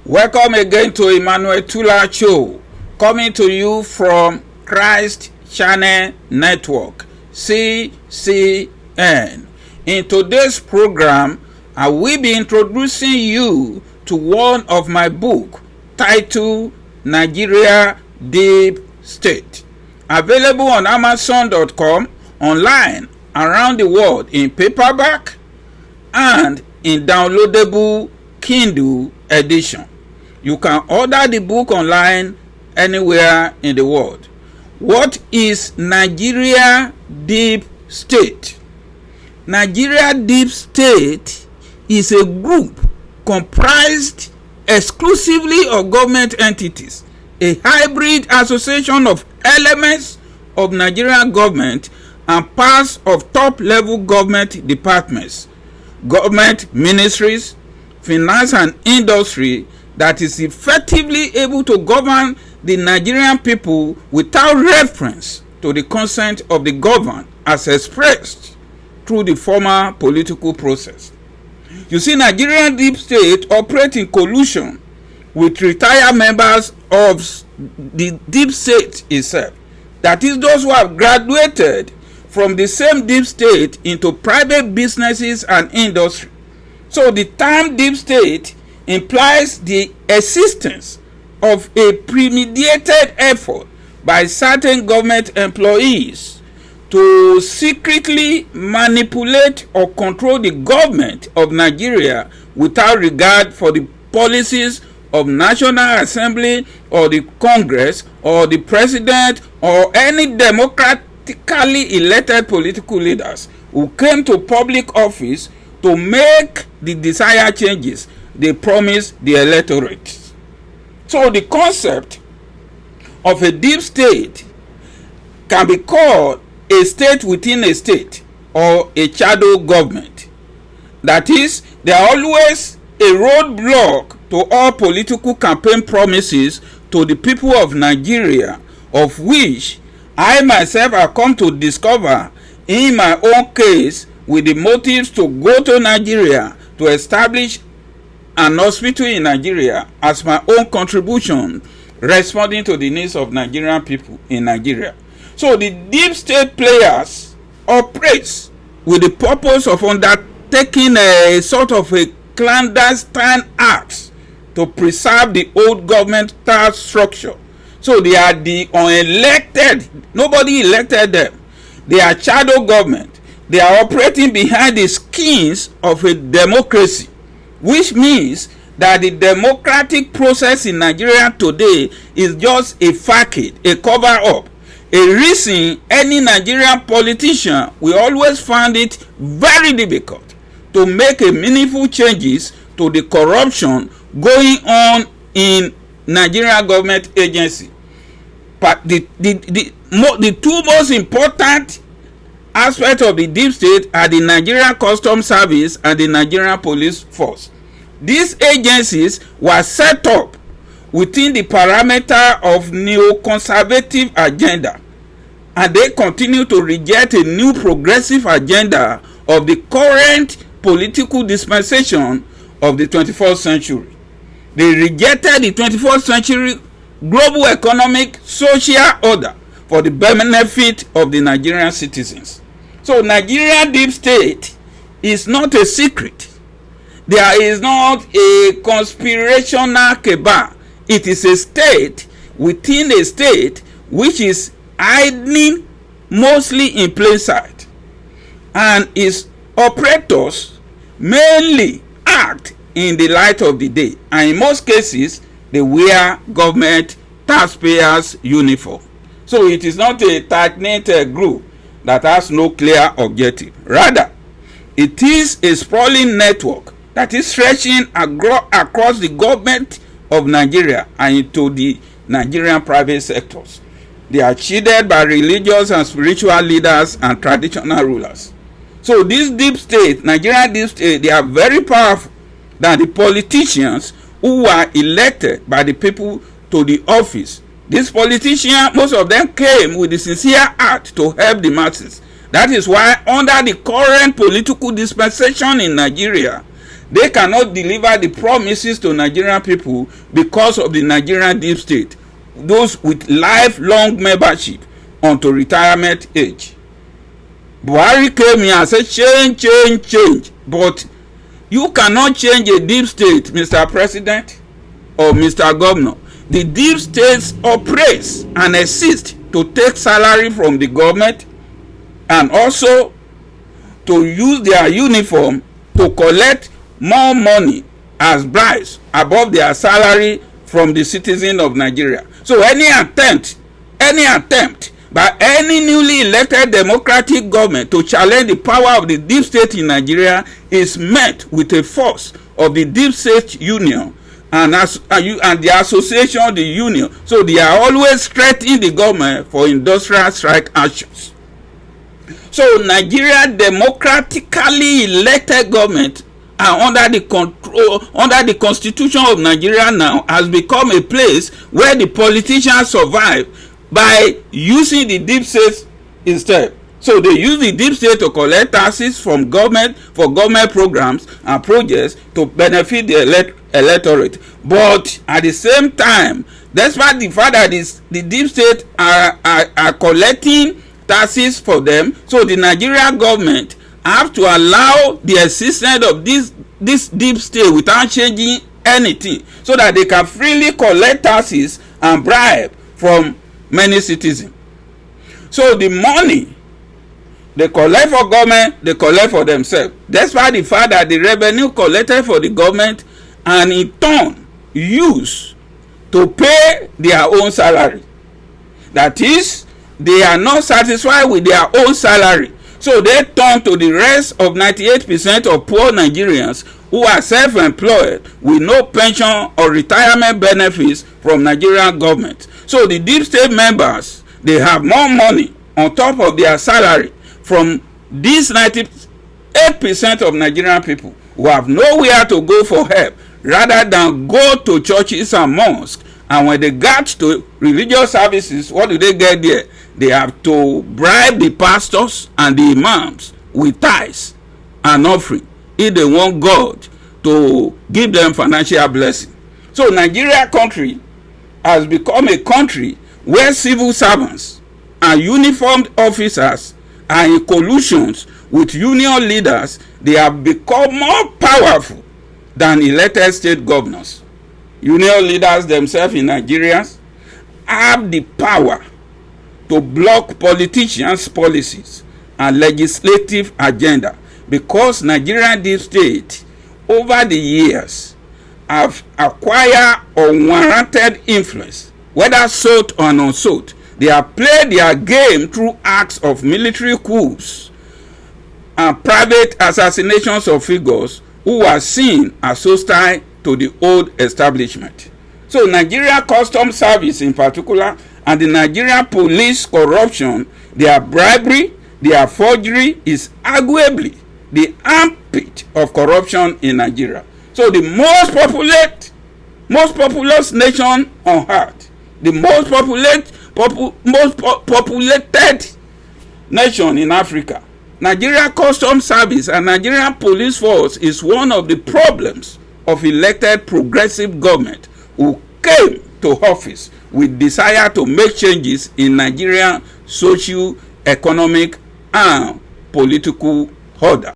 Welcome again to Emmanuel Tula Show, coming to you from Christ Channel Network, CCN. In today's program, I will be introducing you to one of my books titled Nigeria Deep State, available on Amazon.com, online around the world in paperback and in downloadable Kindle edition. You can order the book online anywhere in the world. What is Nigeria Deep State? Nigeria Deep State is a group comprised exclusively of government entities, a hybrid association of elements of Nigerian government and parts of top-level government departments, government ministries, finance and industry, that is effectively able to govern the Nigerian people without reference to the consent of the governed as expressed through the formal political process. You see, Nigerian Deep State operate in collusion with retired members of the Deep State itself. That is, those who have graduated from the same Deep State into private businesses and industry. So the term Deep State implies the existence of a premeditated effort by certain government employees to secretly manipulate or control the government of Nigeria without regard for the policies of National Assembly or the Congress or the President or any democratically elected political leaders who came to public office to make the desired changes they promise the electorate. So the concept of a deep state can be called a state within a state or a shadow government. That is, there are always a roadblock to all political campaign promises to the people of Nigeria, of which I myself have come to discover in my own case with the motives to go to Nigeria to establish an hospital in Nigeria as my own contribution responding to the needs of Nigerian people in Nigeria. So the deep state players operate with the purpose of undertaking a sort of a clandestine act to preserve the old governmental structure. So they are the unelected, nobody elected them. They are shadow government. They are operating behind the skins of a democracy, which means that the democratic process in Nigeria today is just a facade, a cover-up, a reason any Nigerian politician will always find it very difficult to make a meaningful changes to the corruption going on in Nigerian government agency. But the two most important aspects of the deep state are the Nigerian Customs Service and the Nigerian Police Force. These agencies were set up within the parameter of neoconservative agenda, and they continue to reject a new progressive agenda of the current political dispensation of the 21st century. They rejected the 21st century global economic social order for the benefit of the Nigerian citizens. So Nigerian deep state is not a secret. There is not a conspirational cabal. It is a state within a state which is hiding mostly in plain sight, and its operators mainly act in the light of the day, and in most cases they wear government taxpayers uniform. So it is not a tight-knit group that has no clear objective. Rather, it is a sprawling network that is stretching across the government of Nigeria and into the Nigerian private sectors. They are shielded by religious and spiritual leaders and traditional rulers. So this deep state, Nigerian deep state, they are very powerful than the politicians who were elected by the people to the office. These politicians, most of them came with the sincere heart to help the masses. That is why under the current political dispensation in Nigeria, They cannot deliver the promises to Nigerian people because of the Nigerian deep state, those with lifelong membership unto retirement age. Buhari came here and said change. But you cannot change a deep state, Mr. President or Mr. Governor. The deep states operates and exist to take salary from the government and also to use their uniform to collect more money as bribes above their salary from the citizens of Nigeria. So any attempt by any newly elected democratic government to challenge the power of the deep state in Nigeria is met with a force of the deep state union and the association of the union. So they are always threatening the government for industrial strike actions. So Nigeria democratically elected government and under the constitution of Nigeria now has become a place where the politicians survive by using the deep state instead. So they use the deep state to collect taxes from government for government programs and projects to benefit the electorate. But at the same time, despite the fact that the deep state are collecting taxes for them, so the Nigerian government have to allow the existence of this deep state without changing anything, so that they can freely collect taxes and bribe from many citizens. So the money they collect for government, they collect for themselves. Despite the fact that the revenue collected for the government and in turn used to pay their own salary. That is, they are not satisfied with their own salary. So they turn to the rest of 98% of poor Nigerians who are self-employed with no pension or retirement benefits from Nigerian government. So the deep state members, they have more money on top of their salary from these 98% of Nigerian people who have nowhere to go for help rather than go to churches and mosques. And when they get to religious services, what do they get there? They have to bribe the pastors and the imams with tithes and offering if they want God to give them financial blessing. So Nigeria country has become a country where civil servants and uniformed officers are in collusions with union leaders. They have become more powerful than elected state governors. Union leaders themselves in Nigeria have the power to block politicians' policies and legislative agenda, because Nigerian deep state over the years have acquired unwarranted influence, whether sought or unsought. They have played their game through acts of military coups and private assassinations of figures who are seen as hostile to the old establishment. So Nigeria Customs Service in particular and the Nigerian police corruption, their bribery, their forgery is arguably the armpit of corruption in Nigeria. So the most populous nation on earth, the most populated nation in Africa, Nigeria Customs Service and Nigerian Police Force is one of the problems of elected progressive government who came to office with desire to make changes in Nigerian socio-economic and political order.